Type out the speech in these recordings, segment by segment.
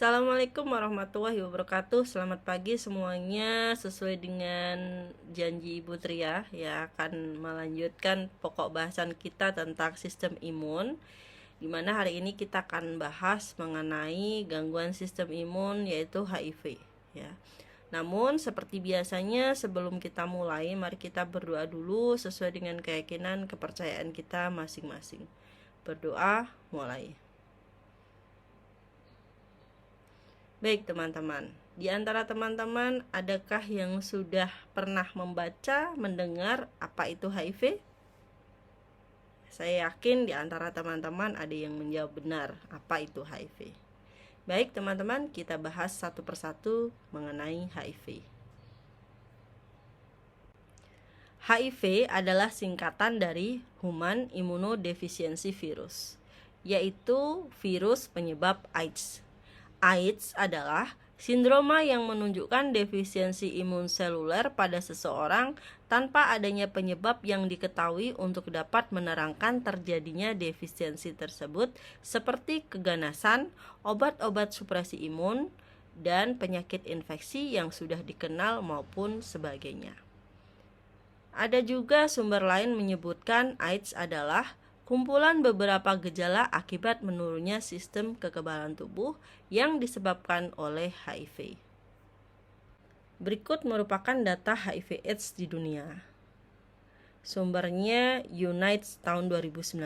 Assalamualaikum warahmatullahi wabarakatuh. Selamat pagi semuanya. Sesuai dengan janji Ibu Tria, ya akan melanjutkan pokok bahasan kita tentang sistem imun, dimana hari ini kita akan bahas mengenai gangguan sistem imun, yaitu HIV, ya. Namun seperti biasanya sebelum kita mulai, mari kita berdoa dulu sesuai dengan keyakinan kepercayaan kita masing-masing. Berdoa, mulai. Baik teman-teman, di antara teman-teman adakah yang sudah pernah membaca, mendengar apa itu HIV? Saya yakin di antara teman-teman ada yang menjawab benar apa itu HIV. Baik teman-teman, kita bahas satu persatu mengenai HIV. HIV adalah singkatan dari Human Immunodeficiency Virus, yaitu virus penyebab AIDS. AIDS adalah sindroma yang menunjukkan defisiensi imun seluler pada seseorang tanpa adanya penyebab yang diketahui untuk dapat menerangkan terjadinya defisiensi tersebut, seperti keganasan, obat-obat supresi imun, dan penyakit infeksi yang sudah dikenal maupun sebagainya. Ada juga sumber lain menyebutkan AIDS adalah kumpulan beberapa gejala akibat menurunnya sistem kekebalan tubuh yang disebabkan oleh HIV. Berikut merupakan data HIV/AIDS di dunia. Sumbernya UNAIDS tahun 2019.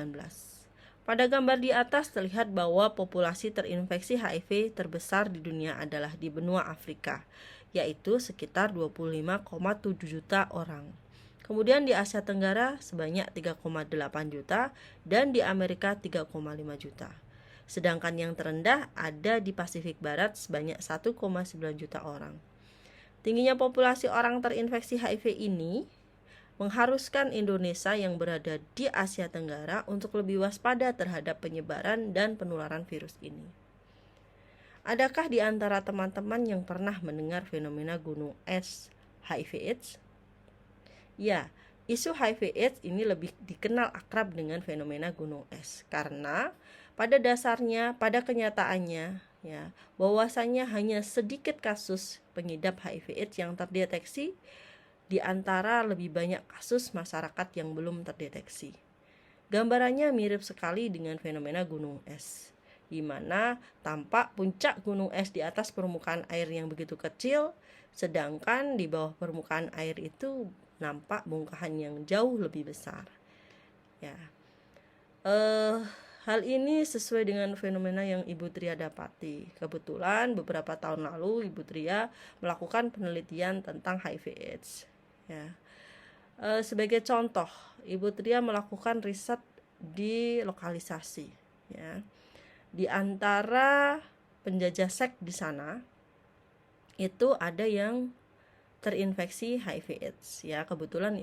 Pada gambar di atas terlihat bahwa populasi terinfeksi HIV terbesar di dunia adalah di benua Afrika, yaitu sekitar 25,7 juta orang. Kemudian di Asia Tenggara sebanyak 3,8 juta dan di Amerika 3,5 juta. Sedangkan yang terendah ada di Pasifik Barat sebanyak 1,9 juta orang. Tingginya populasi orang terinfeksi HIV ini mengharuskan Indonesia yang berada di Asia Tenggara untuk lebih waspada terhadap penyebaran dan penularan virus ini. Adakah di antara teman-teman yang pernah mendengar fenomena gunung es HIV/AIDS? Ya, isu HIV/AIDS ini lebih dikenal akrab dengan fenomena gunung es karena pada dasarnya, pada kenyataannya, ya, bahwasanya hanya sedikit kasus pengidap HIV/AIDS yang terdeteksi di antara lebih banyak kasus masyarakat yang belum terdeteksi. Gambarannya mirip sekali dengan fenomena gunung es, di mana tampak puncak gunung es di atas permukaan air yang begitu kecil, sedangkan di bawah permukaan air itu nampak bongkahan yang jauh lebih besar. Ya, hal ini sesuai dengan fenomena yang Ibu Tria dapati. Kebetulan beberapa tahun lalu Ibu Tria melakukan penelitian tentang HIV/AIDS. Ya, sebagai contoh, Ibu Tria melakukan riset di lokalisasi. Ya, di antara penjajah seks di sana itu ada yang terinfeksi HIV/AIDS, ya. Kebetulan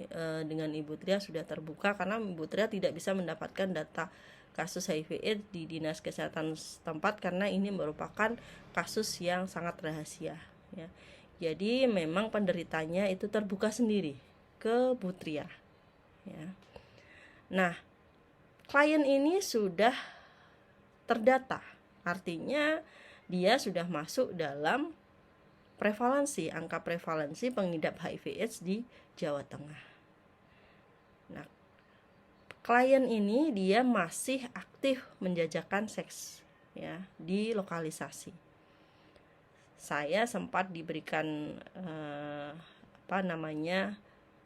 dengan Ibu Tria sudah terbuka karena Ibu Tria tidak bisa mendapatkan data kasus HIV/AIDS di Dinas Kesehatan setempat karena ini merupakan kasus yang sangat rahasia, ya. Jadi memang penderitanya itu terbuka sendiri ke Bu Tria, ya. Nah, klien ini sudah terdata, artinya dia sudah masuk dalam angka prevalensi pengidap HIV/AIDS di Jawa Tengah. Nah, klien ini dia masih aktif menjajakan seks, ya, di lokalisasi. Saya sempat diberikan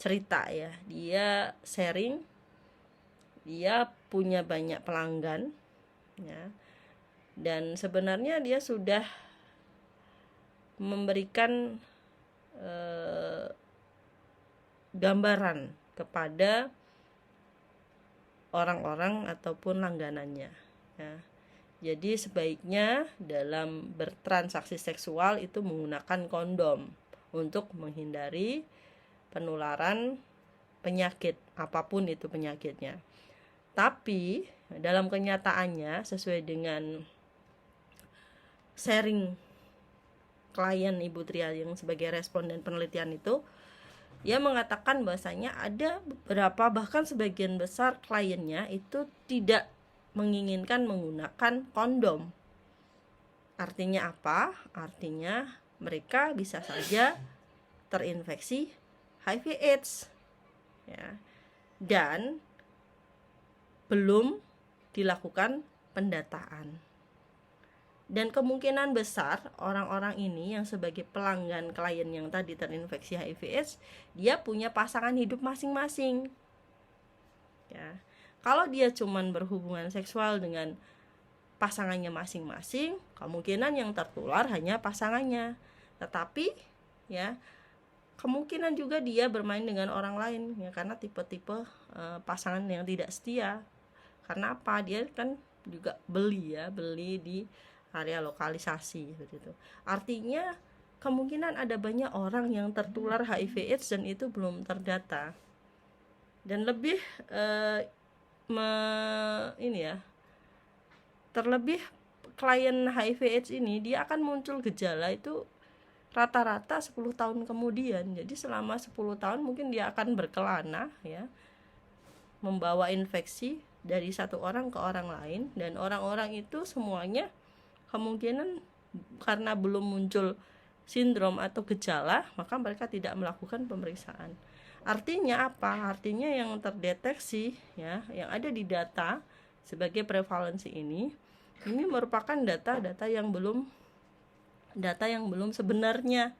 cerita, ya. Dia sharing, dia punya banyak pelanggan, ya. Dan sebenarnya dia sudah memberikan gambaran kepada orang-orang ataupun langganannya, ya. Jadi sebaiknya dalam bertransaksi seksual itu menggunakan kondom untuk menghindari penularan penyakit apapun itu penyakitnya. Tapi dalam kenyataannya sesuai dengan sharing klien Ibu Tria yang sebagai responden penelitian itu, dia mengatakan bahwasanya ada beberapa, bahkan sebagian besar kliennya itu tidak menginginkan menggunakan kondom. Artinya apa? Artinya mereka bisa saja terinfeksi HIV/AIDS, ya, dan belum dilakukan pendataan. Dan kemungkinan besar orang-orang ini yang sebagai pelanggan klien yang tadi terinfeksi HIV/AIDS, dia punya pasangan hidup masing-masing. Ya. Kalau dia cuman berhubungan seksual dengan pasangannya masing-masing, kemungkinan yang tertular hanya pasangannya. Tetapi ya, kemungkinan juga dia bermain dengan orang lain, ya, karena tipe-tipe pasangan yang tidak setia. Karena apa? Dia kan juga beli di area lokalisasi seperti itu. Artinya kemungkinan ada banyak orang yang tertular HIV/AIDS dan itu belum terdata. Dan lebih terlebih klien HIV/AIDS ini dia akan muncul gejala itu rata-rata 10 tahun kemudian. Jadi selama 10 tahun mungkin dia akan berkelana, ya, membawa infeksi dari satu orang ke orang lain, dan orang-orang itu semuanya kemungkinan karena belum muncul sindrom atau gejala, maka mereka tidak melakukan pemeriksaan. Artinya apa? Artinya yang terdeteksi, ya, yang ada di data sebagai prevalensi ini merupakan data yang belum sebenarnya.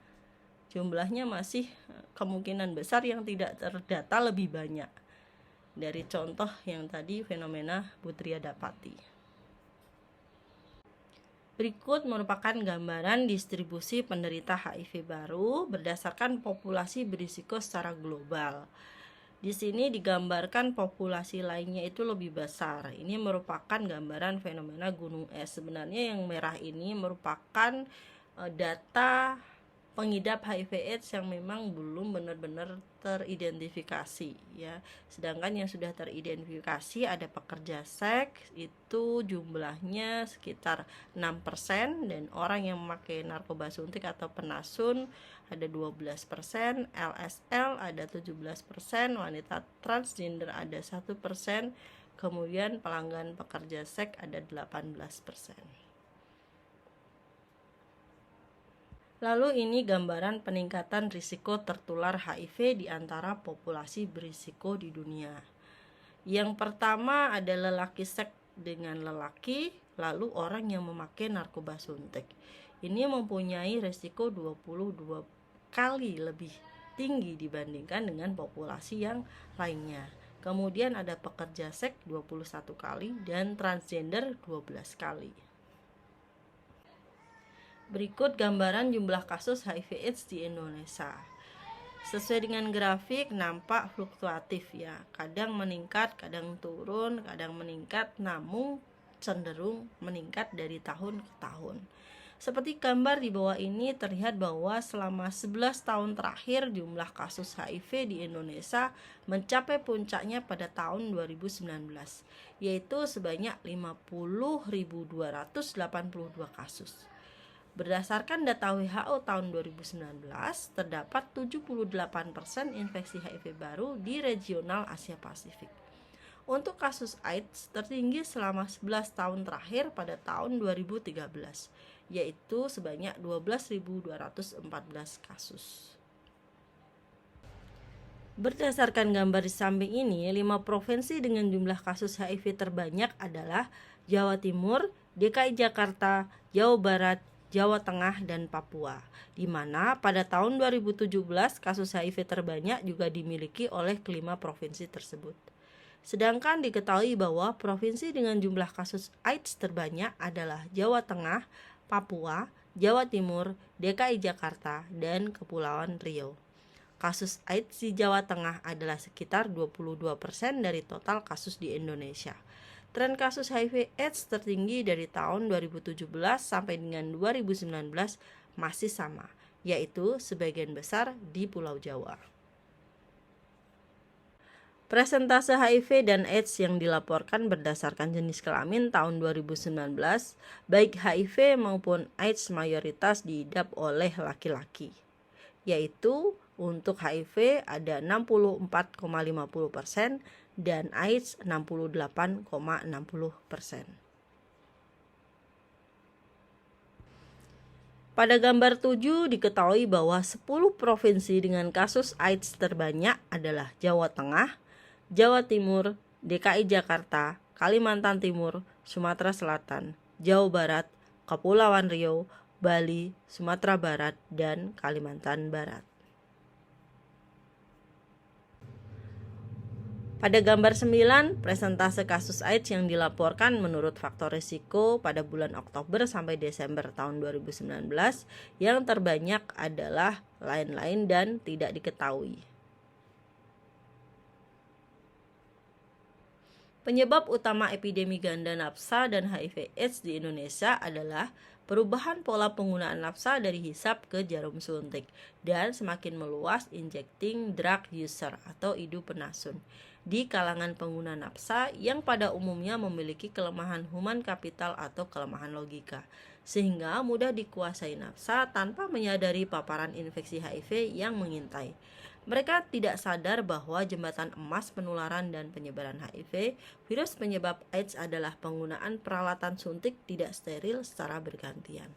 Jumlahnya masih kemungkinan besar yang tidak terdata lebih banyak dari contoh yang tadi fenomena Buddria Dapati. Berikut merupakan gambaran distribusi penderita HIV baru berdasarkan populasi berisiko secara global. Di sini digambarkan populasi lainnya itu lebih besar. Ini merupakan gambaran fenomena gunung es. Sebenarnya yang merah ini merupakan data pengidap HIV/AIDS yang memang belum benar-benar teridentifikasi, ya. Sedangkan yang sudah teridentifikasi ada pekerja seks, itu jumlahnya sekitar 6%, dan orang yang memakai narkoba suntik atau penasun ada 12%, LSL ada 17%, wanita transgender ada 1%, kemudian pelanggan pekerja seks ada 18%. Lalu ini gambaran peningkatan risiko tertular HIV di antara populasi berisiko di dunia. Yang pertama ada lelaki seks dengan lelaki, lalu orang yang memakai narkoba suntik. Ini mempunyai risiko 22 kali lebih tinggi dibandingkan dengan populasi yang lainnya. Kemudian ada pekerja seks 21 kali dan transgender 12 kali. Berikut gambaran jumlah kasus HIV/AIDS di Indonesia. Sesuai dengan grafik nampak fluktuatif, ya. Kadang meningkat, kadang turun, kadang meningkat, namun cenderung meningkat dari tahun ke tahun. Seperti gambar di bawah ini terlihat bahwa selama 11 tahun terakhir jumlah kasus HIV di Indonesia mencapai puncaknya pada tahun 2019, yaitu sebanyak 50.282 kasus. Berdasarkan data WHO tahun 2019, terdapat 78% infeksi HIV baru di regional Asia Pasifik. Untuk kasus AIDS tertinggi selama 11 tahun terakhir pada tahun 2013, yaitu sebanyak 12.214 kasus. Berdasarkan gambar di samping ini, 5 provinsi dengan jumlah kasus HIV terbanyak adalah Jawa Timur, DKI Jakarta, Jawa Barat, Jawa Tengah, dan Papua, di mana pada tahun 2017 kasus HIV terbanyak juga dimiliki oleh kelima provinsi tersebut. Sedangkan diketahui bahwa provinsi dengan jumlah kasus AIDS terbanyak adalah Jawa Tengah, Papua, Jawa Timur, DKI Jakarta, dan Kepulauan Riau. Kasus AIDS di Jawa Tengah adalah sekitar 22% dari total kasus di Indonesia. Tren kasus HIV/AIDS tertinggi dari tahun 2017 sampai dengan 2019 masih sama, yaitu sebagian besar di Pulau Jawa. Persentase HIV dan AIDS yang dilaporkan berdasarkan jenis kelamin tahun 2019, baik HIV maupun AIDS mayoritas diidap oleh laki-laki, yaitu untuk HIV ada 64,50% dan AIDS 68,60%. Pada gambar 7 diketahui bahwa 10 provinsi dengan kasus AIDS terbanyak adalah Jawa Tengah, Jawa Timur, DKI Jakarta, Kalimantan Timur, Sumatera Selatan, Jawa Barat, Kepulauan Riau, Bali, Sumatera Barat, dan Kalimantan Barat. Pada gambar 9, presentase kasus AIDS yang dilaporkan menurut faktor risiko pada bulan Oktober sampai Desember tahun 2019 yang terbanyak adalah lain-lain dan tidak diketahui. Penyebab utama epidemi ganda nafsa dan HIV/AIDS di Indonesia adalah perubahan pola penggunaan nafsa dari hisap ke jarum suntik dan semakin meluas injecting drug user atau idu penasun di kalangan pengguna nafsa yang pada umumnya memiliki kelemahan human capital atau kelemahan logika, sehingga mudah dikuasai nafsa tanpa menyadari paparan infeksi HIV yang mengintai. Mereka tidak sadar bahwa jembatan emas penularan dan penyebaran HIV, virus penyebab AIDS adalah penggunaan peralatan suntik tidak steril secara bergantian.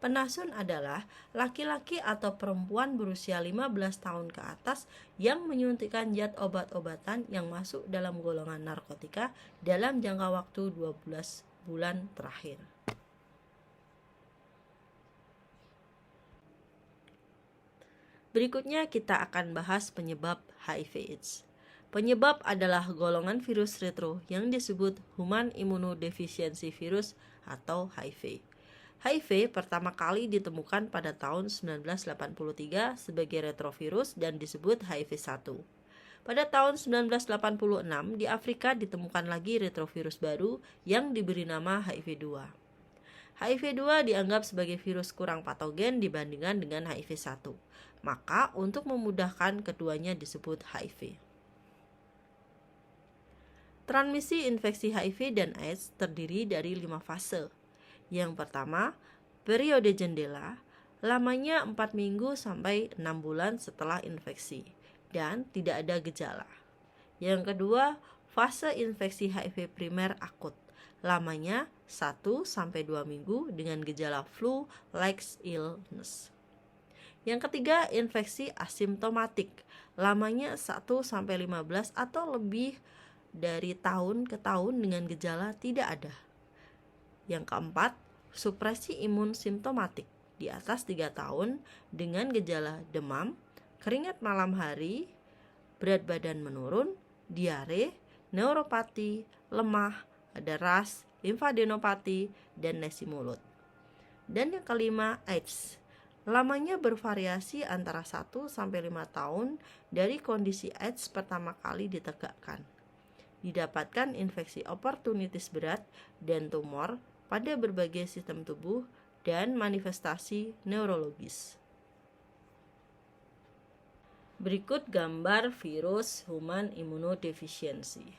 Penasun adalah laki-laki atau perempuan berusia 15 tahun ke atas yang menyuntikkan zat obat-obatan yang masuk dalam golongan narkotika dalam jangka waktu 12 bulan terakhir. Berikutnya kita akan bahas penyebab HIV/AIDS. Penyebab adalah golongan virus retro yang disebut Human Immunodeficiency Virus atau HIV. HIV pertama kali ditemukan pada tahun 1983 sebagai retrovirus dan disebut HIV-1. Pada tahun 1986 di Afrika ditemukan lagi retrovirus baru yang diberi nama HIV-2. HIV-2 dianggap sebagai virus kurang patogen dibandingkan dengan HIV-1. Maka untuk memudahkan keduanya disebut HIV. Transmisi infeksi HIV dan AIDS terdiri dari 5 fase. Yang pertama, periode jendela, lamanya 4 minggu sampai 6 bulan setelah infeksi dan tidak ada gejala. Yang kedua, fase infeksi HIV primer akut, lamanya 1 sampai 2 minggu dengan gejala flu-like illness. Yang ketiga, infeksi asimptomatik, lamanya 1 sampai 15 atau lebih dari tahun ke tahun dengan gejala tidak ada. Yang keempat, supresi imun simptomatik di atas 3 tahun dengan gejala demam, keringat malam hari, berat badan menurun, diare, neuropati, lemah, ada ras, limfadenopati, dan lesi mulut. Dan yang kelima, AIDS. Lamanya bervariasi antara 1 sampai 5 tahun dari kondisi AIDS pertama kali ditegakkan. Didapatkan infeksi oportunitis berat dan tumor pada berbagai sistem tubuh dan manifestasi neurologis. Berikut gambar virus Human Immunodeficiency.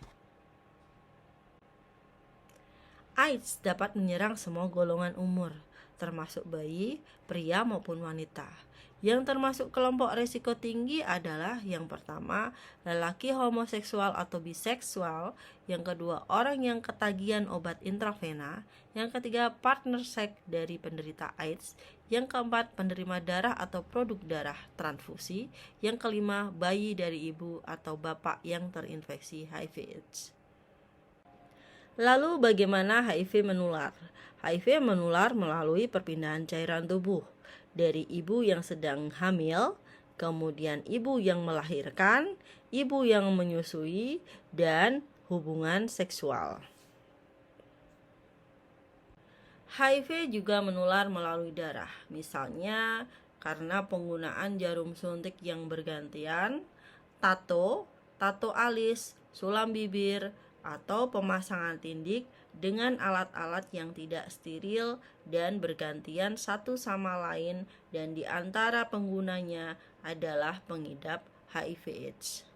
AIDS dapat menyerang semua golongan umur, termasuk bayi, pria maupun wanita. Yang termasuk kelompok risiko tinggi adalah yang pertama, lelaki homoseksual atau biseksual, yang kedua, orang yang ketagihan obat intravena, yang ketiga, partner seks dari penderita AIDS, yang keempat, penerima darah atau produk darah transfusi, yang kelima, bayi dari ibu atau bapak yang terinfeksi HIV/AIDS. Lalu bagaimana HIV menular? HIV menular melalui perpindahan cairan tubuh dari ibu yang sedang hamil, kemudian ibu yang melahirkan, ibu yang menyusui, dan hubungan seksual. HIV juga menular melalui darah, misalnya karena penggunaan jarum suntik yang bergantian, tato alis, sulam bibir, atau pemasangan tindik dengan alat-alat yang tidak steril dan bergantian satu sama lain, dan di antara penggunanya adalah pengidap HIV/AIDS.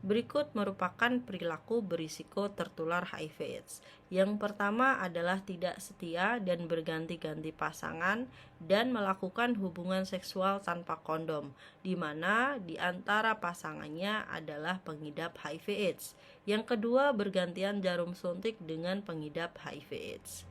Berikut merupakan perilaku berisiko tertular HIV/AIDS. Yang pertama adalah tidak setia dan berganti-ganti pasangan dan melakukan hubungan seksual tanpa kondom, di mana di antara pasangannya adalah pengidap HIV/AIDS. Yang kedua, bergantian jarum suntik dengan pengidap HIV/AIDS.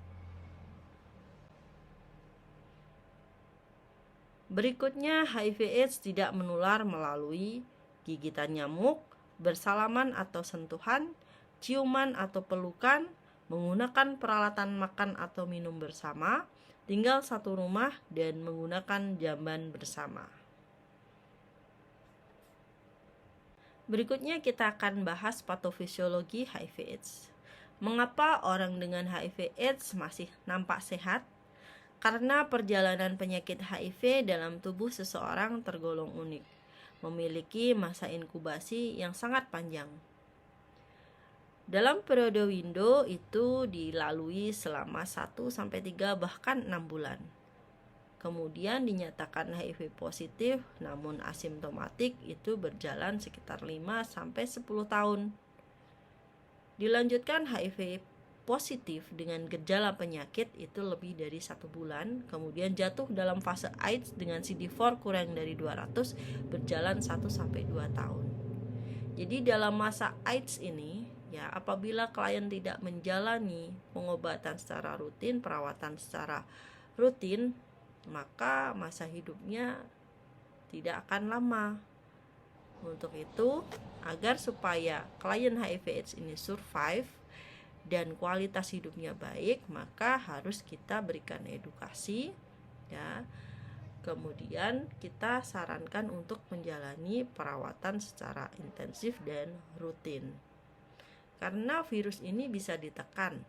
Berikutnya, HIV/AIDS tidak menular melalui gigitan nyamuk, bersalaman atau sentuhan, ciuman atau pelukan, menggunakan peralatan makan atau minum bersama, tinggal satu rumah, dan menggunakan jamban bersama. Berikutnya kita akan bahas patofisiologi HIV/AIDS. Mengapa orang dengan HIV/AIDS masih nampak sehat? Karena perjalanan penyakit HIV dalam tubuh seseorang tergolong unik, memiliki masa inkubasi yang sangat panjang. Dalam periode window itu dilalui selama 1-3 bahkan 6 bulan. Kemudian dinyatakan HIV positif namun asimptomatik itu berjalan sekitar 5-10 tahun. Dilanjutkan HIV positif dengan gejala penyakit itu lebih dari 1 bulan, kemudian jatuh dalam fase AIDS dengan CD4 kurang dari 200 berjalan 1-2 tahun. Jadi dalam masa AIDS ini, ya, apabila klien tidak menjalani pengobatan secara rutin, perawatan secara rutin, maka masa hidupnya tidak akan lama. Untuk itu, agar supaya klien HIV/AIDS ini survive dan kualitas hidupnya baik, maka harus kita berikan edukasi, ya. Kemudian kita sarankan untuk menjalani perawatan secara intensif dan rutin. Karena virus ini bisa ditekan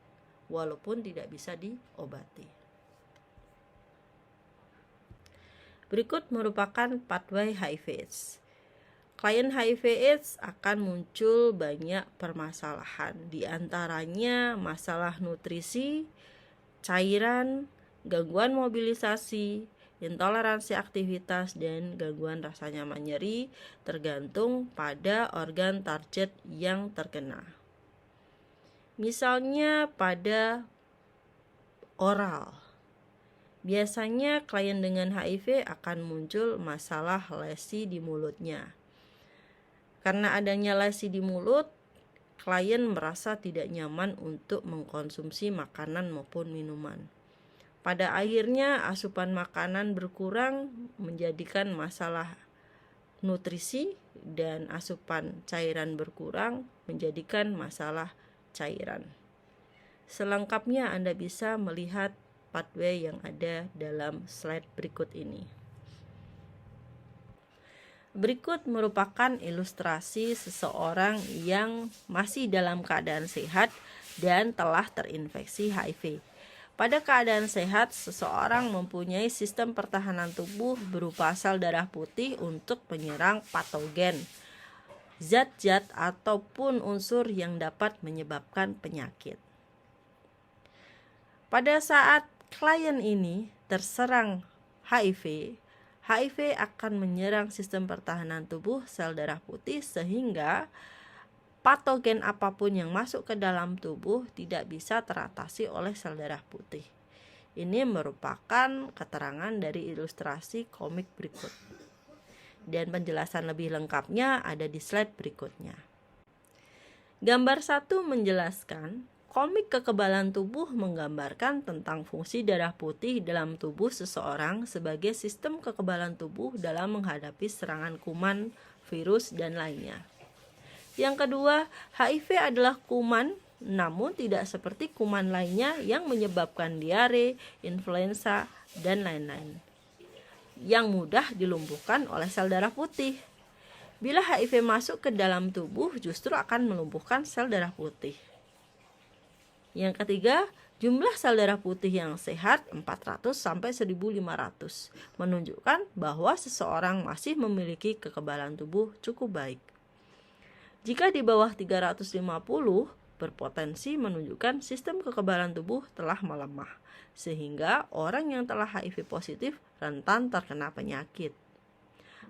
walaupun tidak bisa diobati. Berikut merupakan pathway HIV/AIDS. Klien HIV/AIDS akan muncul banyak permasalahan, di antaranya masalah nutrisi, cairan, gangguan mobilisasi, intoleransi aktivitas, dan gangguan rasa nyaman nyeri tergantung pada organ target yang terkena. Misalnya pada oral, biasanya klien dengan HIV akan muncul masalah lesi di mulutnya. Karena adanya lesi di mulut, klien merasa tidak nyaman untuk mengkonsumsi makanan maupun minuman. Pada akhirnya asupan makanan berkurang menjadikan masalah nutrisi, dan asupan cairan berkurang menjadikan masalah cairan. Selengkapnya Anda bisa melihat pathway yang ada dalam slide berikut ini. Berikut merupakan ilustrasi seseorang yang masih dalam keadaan sehat dan telah terinfeksi HIV. Pada keadaan sehat, seseorang mempunyai sistem pertahanan tubuh berupa sel darah putih untuk menyerang patogen, zat-zat ataupun unsur yang dapat menyebabkan penyakit. Pada saat klien ini terserang HIV akan menyerang sistem pertahanan tubuh sel darah putih sehingga patogen apapun yang masuk ke dalam tubuh tidak bisa teratasi oleh sel darah putih. Ini merupakan keterangan dari ilustrasi komik berikut. Dan penjelasan lebih lengkapnya ada di slide berikutnya. Gambar 1 menjelaskan komik kekebalan tubuh menggambarkan tentang fungsi darah putih dalam tubuh seseorang sebagai sistem kekebalan tubuh dalam menghadapi serangan kuman, virus, dan lainnya. Yang kedua, HIV adalah kuman, namun tidak seperti kuman lainnya yang menyebabkan diare, influenza, dan lain-lain, yang mudah dilumpuhkan oleh sel darah putih. Bila HIV masuk ke dalam tubuh, justru akan melumpuhkan sel darah putih. Yang ketiga, jumlah sel darah putih yang sehat 400-1500 menunjukkan bahwa seseorang masih memiliki kekebalan tubuh cukup baik. Jika di bawah 350, berpotensi menunjukkan sistem kekebalan tubuh telah melemah, sehingga orang yang telah HIV positif rentan terkena penyakit.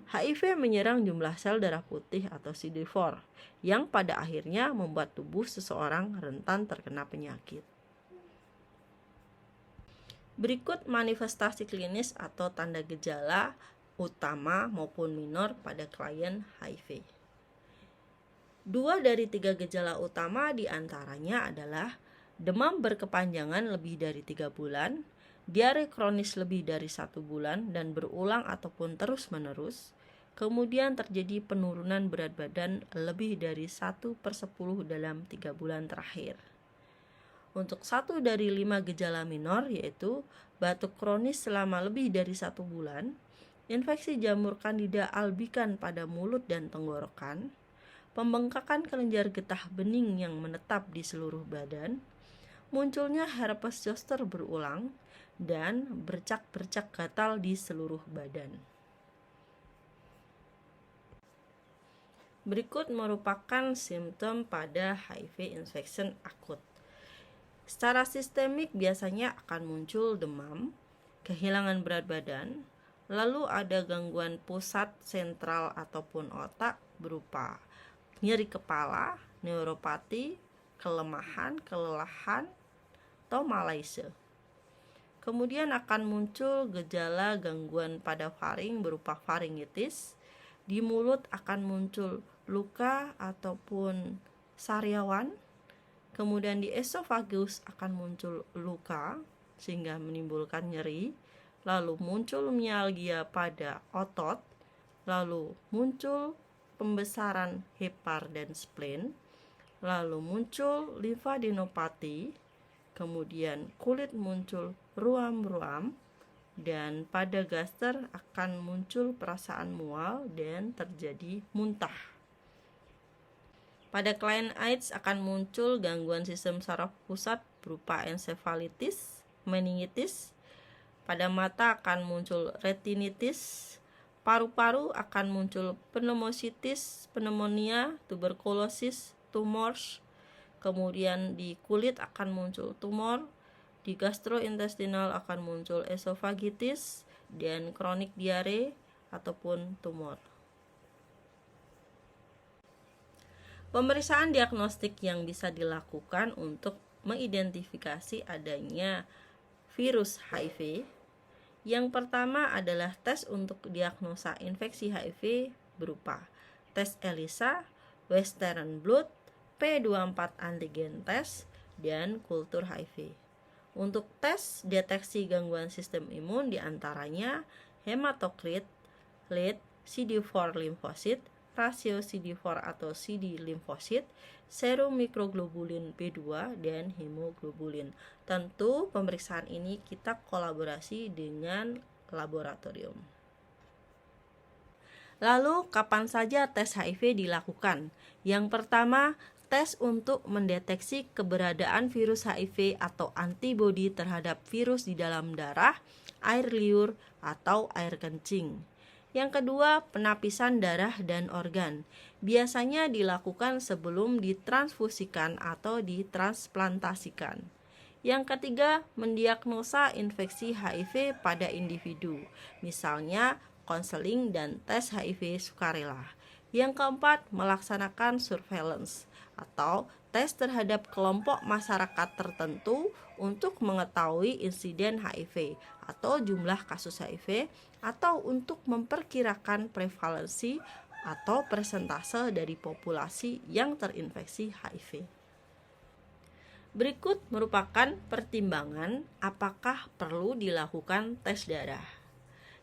HIV menyerang jumlah sel darah putih atau CD4 yang pada akhirnya membuat tubuh seseorang rentan terkena penyakit. Berikut manifestasi klinis atau tanda gejala utama maupun minor pada klien HIV. 2 dari 3 gejala utama diantaranya adalah demam berkepanjangan lebih dari 3 bulan, diare kronis lebih dari 1 bulan dan berulang ataupun terus-menerus, kemudian terjadi penurunan berat badan lebih dari 1/10 dalam 3 bulan terakhir. Untuk 1 dari 5 gejala minor, yaitu batuk kronis selama lebih dari 1 bulan, infeksi jamur Candida albicans pada mulut dan tenggorokan, pembengkakan kelenjar getah bening yang menetap di seluruh badan, munculnya herpes zoster berulang, dan bercak-bercak gatal di seluruh badan. Berikut merupakan simptom pada HIV infection akut. Secara sistemik biasanya akan muncul demam, kehilangan berat badan, lalu ada gangguan pusat sentral ataupun otak berupa nyeri kepala, neuropati, kelemahan, kelelahan, atau malaise. Kemudian akan muncul gejala gangguan pada faring berupa faringitis. Di mulut akan muncul luka ataupun sariawan. Kemudian di esofagus akan muncul luka sehingga menimbulkan nyeri. Lalu muncul mialgia pada otot, lalu muncul pembesaran hepar dan spleen, lalu muncul limfadenopati, kemudian kulit muncul ruam-ruam, dan pada gaster akan muncul perasaan mual dan terjadi muntah. Pada klien AIDS akan muncul gangguan sistem saraf pusat berupa ensefalitis, meningitis. Pada mata akan muncul retinitis, paru-paru akan muncul pneumositis, pneumonia, tuberkulosis, tumors. Kemudian di kulit akan muncul tumor, di gastrointestinal akan muncul esofagitis dan kronik diare ataupun tumor. Pemeriksaan diagnostik yang bisa dilakukan untuk mengidentifikasi adanya virus HIV. Yang pertama adalah tes untuk diagnosa infeksi HIV berupa tes ELISA, Western blot, P24 antigen test, dan kultur HIV. Untuk tes deteksi gangguan sistem imun diantaranya hematokrit, lead, CD4 limfosit, rasio CD4 atau CD limfosit, serum mikroglobulin B2, dan hemoglobulin. Tentu pemeriksaan ini kita kolaborasi dengan laboratorium. Lalu kapan saja tes HIV dilakukan? Yang pertama, tes untuk mendeteksi keberadaan virus HIV atau antibodi terhadap virus di dalam darah, air liur, atau air kencing. Yang kedua, penapisan darah dan organ. Biasanya dilakukan sebelum ditransfusikan atau ditransplantasikan. Yang ketiga, mendiagnosa infeksi HIV pada individu, misalnya konseling dan tes HIV sukarela. Yang keempat, melaksanakan surveillance atau tes terhadap kelompok masyarakat tertentu untuk mengetahui insiden HIV atau jumlah kasus HIV, atau untuk memperkirakan prevalensi atau persentase dari populasi yang terinfeksi HIV. Berikut merupakan pertimbangan apakah perlu dilakukan tes darah.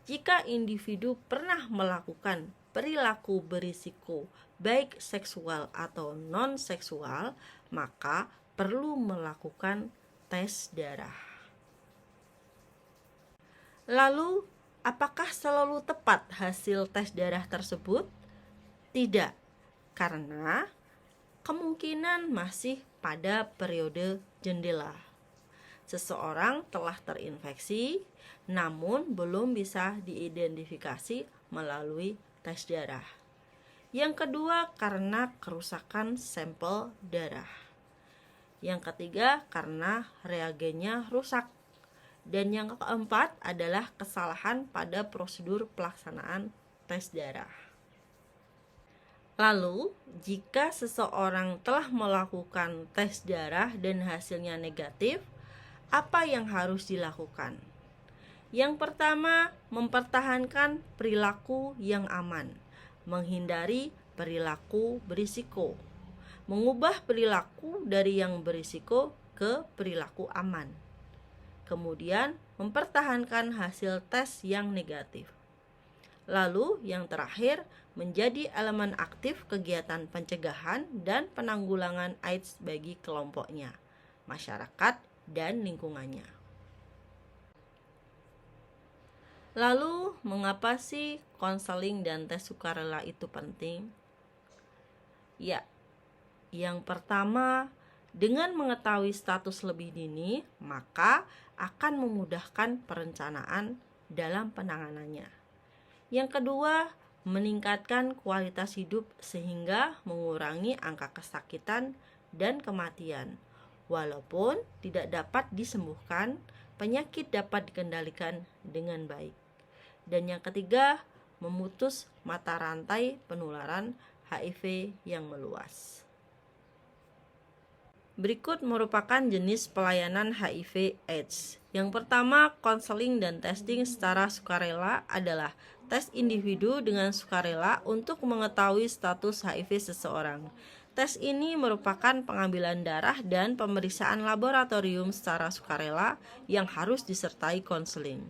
Jika individu pernah melakukan perilaku berisiko baik seksual atau non-seksual, maka perlu melakukan tes darah. Lalu, apakah selalu tepat hasil tes darah tersebut? Tidak, karena kemungkinan masih pada periode jendela. Seseorang telah terinfeksi, namun belum bisa diidentifikasi melalui tes darah. Yang kedua, karena kerusakan sampel darah. Yang ketiga, karena reagennya rusak. Dan yang keempat adalah kesalahan pada prosedur pelaksanaan tes darah. Lalu, jika seseorang telah melakukan tes darah dan hasilnya negatif, apa yang harus dilakukan? Yang pertama, mempertahankan perilaku yang aman, menghindari perilaku berisiko, mengubah perilaku dari yang berisiko ke perilaku aman. kemudian mempertahankan hasil tes yang negatif. Lalu yang terakhir, menjadi elemen aktif kegiatan pencegahan dan penanggulangan AIDS bagi kelompoknya, masyarakat, dan lingkungannya. Lalu, mengapa sih konseling dan tes sukarela itu penting? Ya, yang pertama, dengan mengetahui status lebih dini, maka akan memudahkan perencanaan dalam penanganannya. Yang kedua, meningkatkan kualitas hidup sehingga mengurangi angka kesakitan dan kematian. Walaupun tidak dapat disembuhkan, penyakit dapat dikendalikan dengan baik. Dan yang ketiga, memutus mata rantai penularan HIV yang meluas. Berikut merupakan jenis pelayanan HIV/AIDS. Yang pertama, konseling dan testing secara sukarela adalah tes individu dengan sukarela untuk mengetahui status HIV seseorang. Tes ini merupakan pengambilan darah dan pemeriksaan laboratorium secara sukarela yang harus disertai konseling.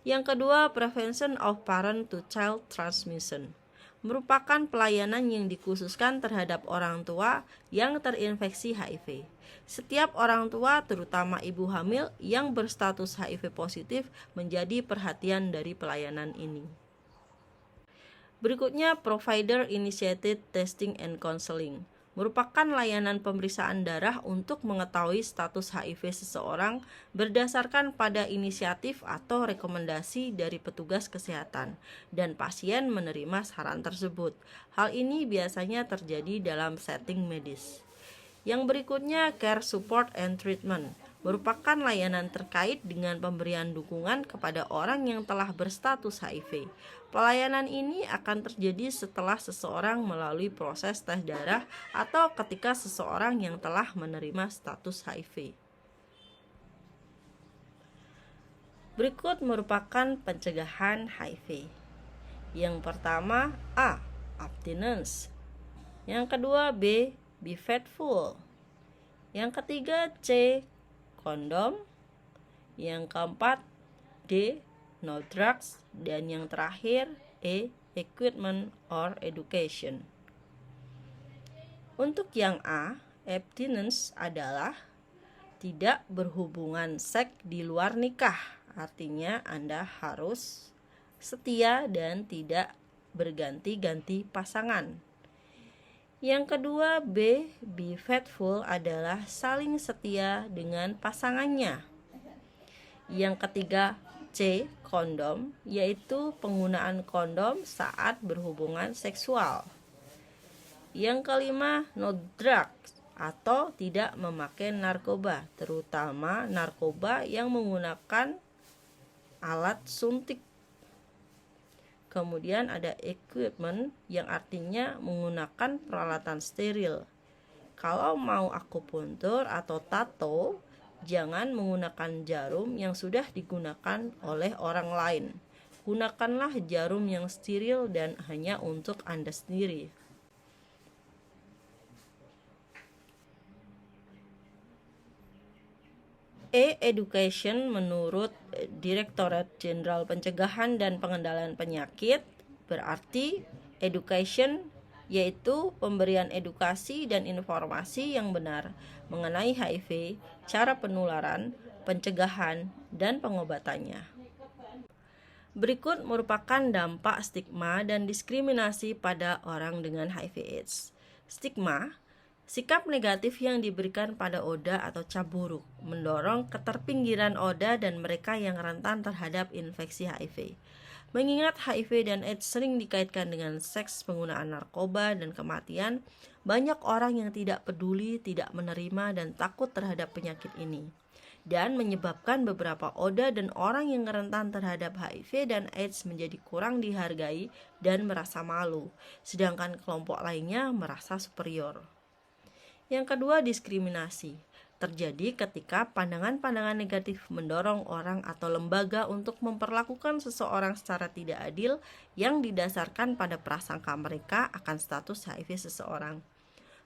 Yang kedua, prevention of parent-to-child transmission merupakan pelayanan yang dikhususkan terhadap orang tua yang terinfeksi HIV. Setiap orang tua, terutama ibu hamil yang berstatus HIV positif, menjadi perhatian dari pelayanan ini. Berikutnya, provider initiated testing and counseling merupakan layanan pemeriksaan darah untuk mengetahui status HIV seseorang berdasarkan pada inisiatif atau rekomendasi dari petugas kesehatan, dan pasien menerima saran tersebut. Hal ini biasanya terjadi dalam setting medis. Yang berikutnya, care support and treatment merupakan layanan terkait dengan pemberian dukungan kepada orang yang telah berstatus HIV. Pelayanan ini akan terjadi setelah seseorang melalui proses tes darah atau ketika seseorang yang telah menerima status HIV. Berikut merupakan pencegahan HIV. Yang pertama, A. Abstinence. Yang kedua, B. Be faithful. Yang ketiga, C. Kondom. Yang keempat, D. No drugs. Dan yang terakhir, E. Equipment or education. Untuk yang A, abstinence adalah tidak berhubungan seks di luar nikah. Artinya Anda harus setia dan tidak berganti-ganti pasangan. Yang kedua, B. Be faithful adalah saling setia dengan pasangannya. Yang ketiga, C. Kondom, yaitu penggunaan kondom saat berhubungan seksual. Yang kelima, no drugs atau tidak memakai narkoba, terutama narkoba yang menggunakan alat suntik. Kemudian ada equipment yang artinya menggunakan peralatan steril. Kalau mau akupuntur atau tato, jangan menggunakan jarum yang sudah digunakan oleh orang lain. Gunakanlah jarum yang steril dan hanya untuk Anda sendiri. Education menurut Direktorat Jenderal Pencegahan dan Pengendalian Penyakit berarti education yaitu pemberian edukasi dan informasi yang benar mengenai HIV, cara penularan, pencegahan, dan pengobatannya. Berikut merupakan dampak stigma dan diskriminasi pada orang dengan HIV/AIDS. Stigma, sikap negatif yang diberikan pada ODA atau cap buruk, mendorong keterpinggiran ODA dan mereka yang rentan terhadap infeksi HIV. Mengingat HIV dan AIDS sering dikaitkan dengan seks, penggunaan narkoba, dan kematian, banyak orang yang tidak peduli, tidak menerima, dan takut terhadap penyakit ini, dan menyebabkan beberapa ODA dan orang yang rentan terhadap HIV dan AIDS menjadi kurang dihargai dan merasa malu, sedangkan kelompok lainnya merasa superior. Yang kedua, diskriminasi. Terjadi ketika pandangan-pandangan negatif mendorong orang atau lembaga untuk memperlakukan seseorang secara tidak adil yang didasarkan pada prasangka mereka akan status HIV seseorang.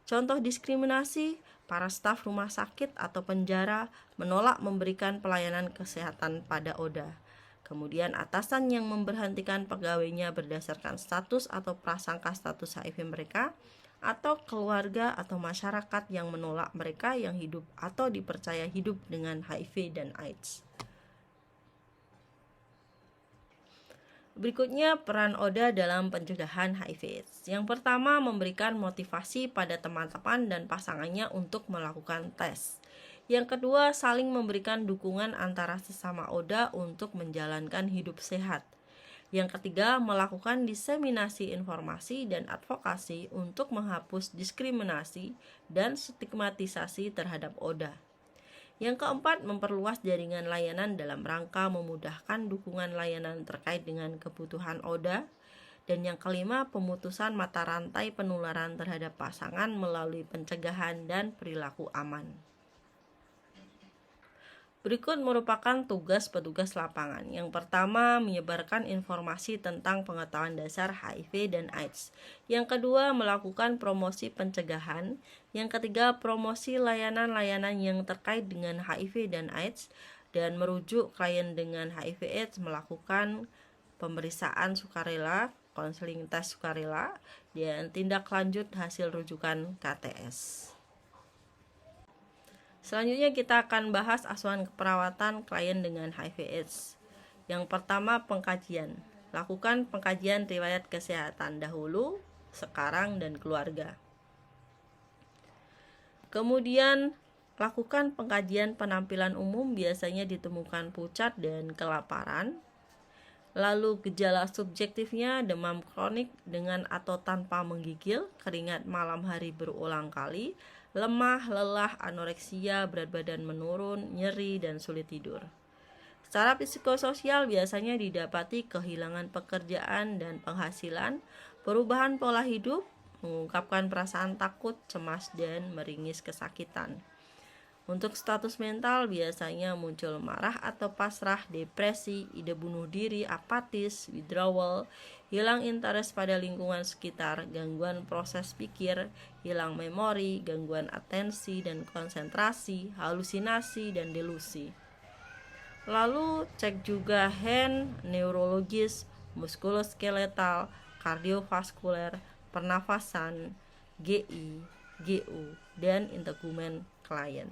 Contoh diskriminasi, para staf rumah sakit atau penjara menolak memberikan pelayanan kesehatan pada Oda. Kemudian atasan yang memberhentikan pegawainya berdasarkan status atau prasangka status HIV mereka, atau keluarga atau masyarakat yang menolak mereka yang hidup atau dipercaya hidup dengan HIV dan AIDS. Berikutnya, peran Oda dalam pencegahan HIV/AIDS. Yang pertama, memberikan motivasi pada teman-teman dan pasangannya untuk melakukan tes. Yang kedua, saling memberikan dukungan antara sesama Oda untuk menjalankan hidup sehat. Yang ketiga, melakukan diseminasi informasi dan advokasi untuk menghapus diskriminasi dan stigmatisasi terhadap Oda. Yang keempat, memperluas jaringan layanan dalam rangka memudahkan dukungan layanan terkait dengan kebutuhan Oda. Dan yang kelima, pemutusan mata rantai penularan terhadap pasangan melalui pencegahan dan perilaku aman. Berikut merupakan tugas petugas lapangan. Yang pertama, menyebarkan informasi tentang pengetahuan dasar HIV dan AIDS. Yang kedua, melakukan promosi pencegahan. Yang ketiga, promosi layanan-layanan yang terkait dengan HIV dan AIDS. Dan merujuk klien dengan HIV/AIDS melakukan pemeriksaan sukarela, konseling tes sukarela, dan tindak lanjut hasil rujukan KTS. Selanjutnya kita akan bahas asuhan keperawatan klien dengan HIV/AIDS. Yang pertama, pengkajian. Lakukan pengkajian riwayat kesehatan dahulu, sekarang, dan keluarga. Kemudian, lakukan pengkajian penampilan umum, biasanya ditemukan pucat dan kelaparan. Lalu gejala subjektifnya demam kronik dengan atau tanpa menggigil, keringat malam hari berulang kali, lemah, lelah, anoreksia, berat badan menurun, nyeri, dan sulit tidur. Secara psikososial biasanya didapati kehilangan pekerjaan dan penghasilan, perubahan pola hidup, mengungkapkan perasaan takut, cemas, dan meringis kesakitan. Untuk status mental biasanya muncul marah atau pasrah, depresi, ide bunuh diri, apatis, withdrawal, hilang interest pada lingkungan sekitar, gangguan proses pikir, hilang memori, gangguan atensi dan konsentrasi, halusinasi, dan delusi. Lalu cek juga hand, neurologis, muskuloskeletal, kardiovaskuler, pernafasan, GI, GU, dan integumen klien.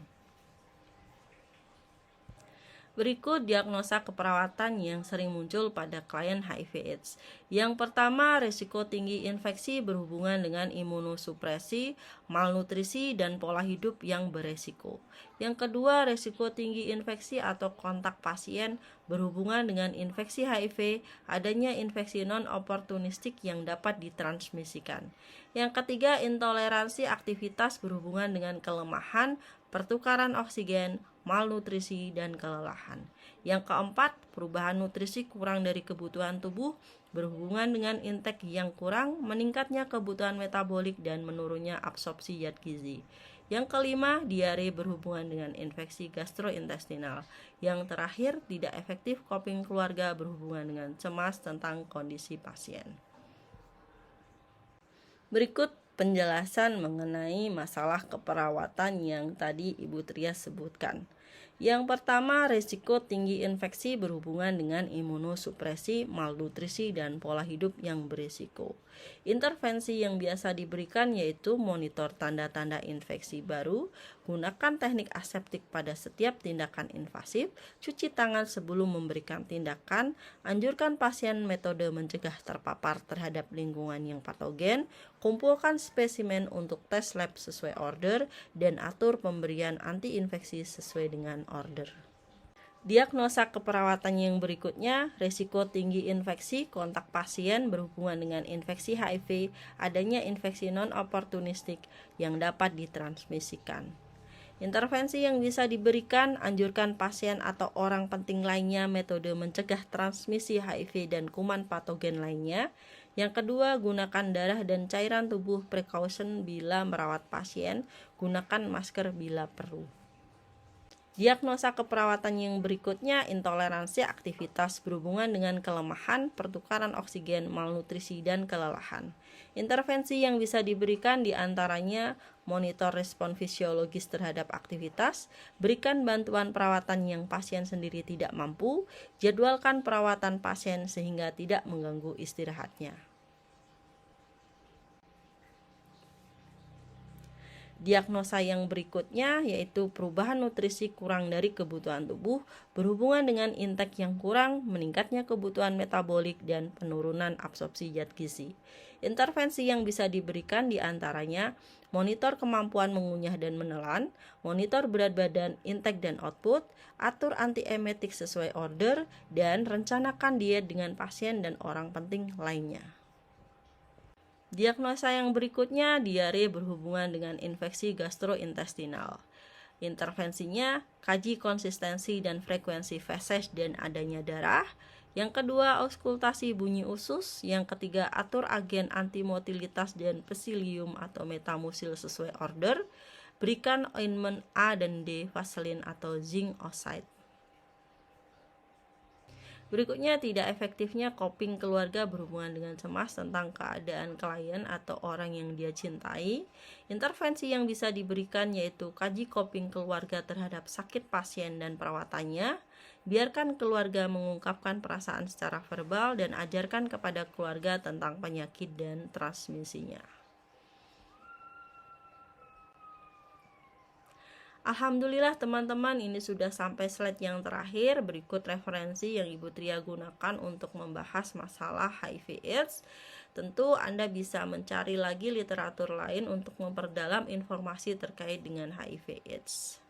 Berikut diagnosa keperawatan yang sering muncul pada klien HIV/AIDS. Yang pertama, risiko tinggi infeksi berhubungan dengan imunosupresi, malnutrisi, dan pola hidup yang beresiko. Yang kedua, risiko tinggi infeksi atau kontak pasien berhubungan dengan infeksi HIV, adanya infeksi non-oportunistik yang dapat ditransmisikan. Yang ketiga, intoleransi aktivitas berhubungan dengan kelemahan, pertukaran oksigen, malnutrisi, dan kelelahan. Yang keempat, perubahan nutrisi kurang dari kebutuhan tubuh berhubungan dengan intake yang kurang, meningkatnya kebutuhan metabolik, dan menurunnya absorpsi zat gizi. Yang kelima, diare berhubungan dengan infeksi gastrointestinal. Yang terakhir, tidak efektif coping keluarga berhubungan dengan cemas tentang kondisi pasien. Berikut penjelasan mengenai masalah keperawatan yang tadi Ibu Tria sebutkan. Yang pertama, risiko tinggi infeksi berhubungan dengan imunosupresi, malnutrisi, dan pola hidup yang berisiko. Intervensi yang biasa diberikan yaitu monitor tanda-tanda infeksi baru, gunakan teknik aseptik pada setiap tindakan invasif, cuci tangan sebelum memberikan tindakan, anjurkan pasien metode mencegah terpapar terhadap lingkungan yang patogen, kumpulkan spesimen untuk tes lab sesuai order, dan atur pemberian antiinfeksi sesuai dengan order. Diagnosa keperawatan yang berikutnya, risiko tinggi infeksi, kontak pasien berhubungan dengan infeksi HIV, adanya infeksi non-oportunistik yang dapat ditransmisikan. Intervensi yang bisa diberikan, anjurkan pasien atau orang penting lainnya metode mencegah transmisi HIV dan kuman patogen lainnya. Yang kedua, gunakan darah dan cairan tubuh precaution bila merawat pasien, gunakan masker bila perlu. Diagnosa keperawatan yang berikutnya intoleransi aktivitas berhubungan dengan kelemahan, pertukaran oksigen, malnutrisi, dan kelelahan. Intervensi yang bisa diberikan diantaranya monitor respon fisiologis terhadap aktivitas, berikan bantuan perawatan yang pasien sendiri tidak mampu, jadwalkan perawatan pasien sehingga tidak mengganggu istirahatnya. Diagnosa yang berikutnya yaitu perubahan nutrisi kurang dari kebutuhan tubuh berhubungan dengan intake yang kurang, meningkatnya kebutuhan metabolik, dan penurunan absorpsi zat gizi. Intervensi yang bisa diberikan diantaranya monitor kemampuan mengunyah dan menelan, monitor berat badan, intake dan output, atur antiemetik sesuai order, dan rencanakan diet dengan pasien dan orang penting lainnya. Diagnosa yang berikutnya diare berhubungan dengan infeksi gastrointestinal. Intervensinya, kaji konsistensi dan frekuensi feses dan adanya darah. Yang kedua, auskultasi bunyi usus. Yang ketiga, atur agen antimotilitas dan pesilium atau metamucil sesuai order. Berikan ointment A dan D, vaselin atau zinc oxide. Berikutnya, tidak efektifnya coping keluarga berhubungan dengan cemas tentang keadaan klien atau orang yang dia cintai. Intervensi yang bisa diberikan yaitu kaji coping keluarga terhadap sakit pasien dan perawatannya. Biarkan keluarga mengungkapkan perasaan secara verbal dan ajarkan kepada keluarga tentang penyakit dan transmisinya. Alhamdulillah teman-teman, ini sudah sampai slide yang terakhir. Berikut referensi yang Ibu Tria gunakan untuk membahas masalah HIV/AIDS. Tentu Anda bisa mencari lagi literatur lain untuk memperdalam informasi terkait dengan HIV/AIDS.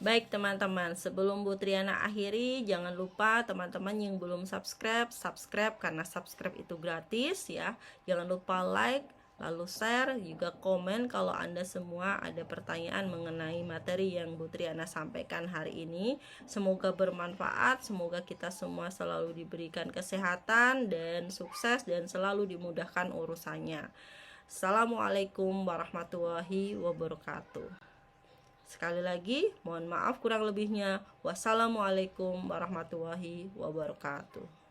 Baik teman-teman, sebelum Bu Triana akhiri, jangan lupa teman-teman yang belum subscribe karena subscribe itu gratis ya. Jangan lupa like, lalu share, juga komen kalau Anda semua ada pertanyaan mengenai materi yang Bu Triana sampaikan hari ini. Semoga bermanfaat, semoga kita semua selalu diberikan kesehatan dan sukses dan selalu dimudahkan urusannya. Assalamualaikum warahmatullahi wabarakatuh. Sekali lagi, mohon maaf kurang lebihnya. Wassalamualaikum warahmatullahi wabarakatuh.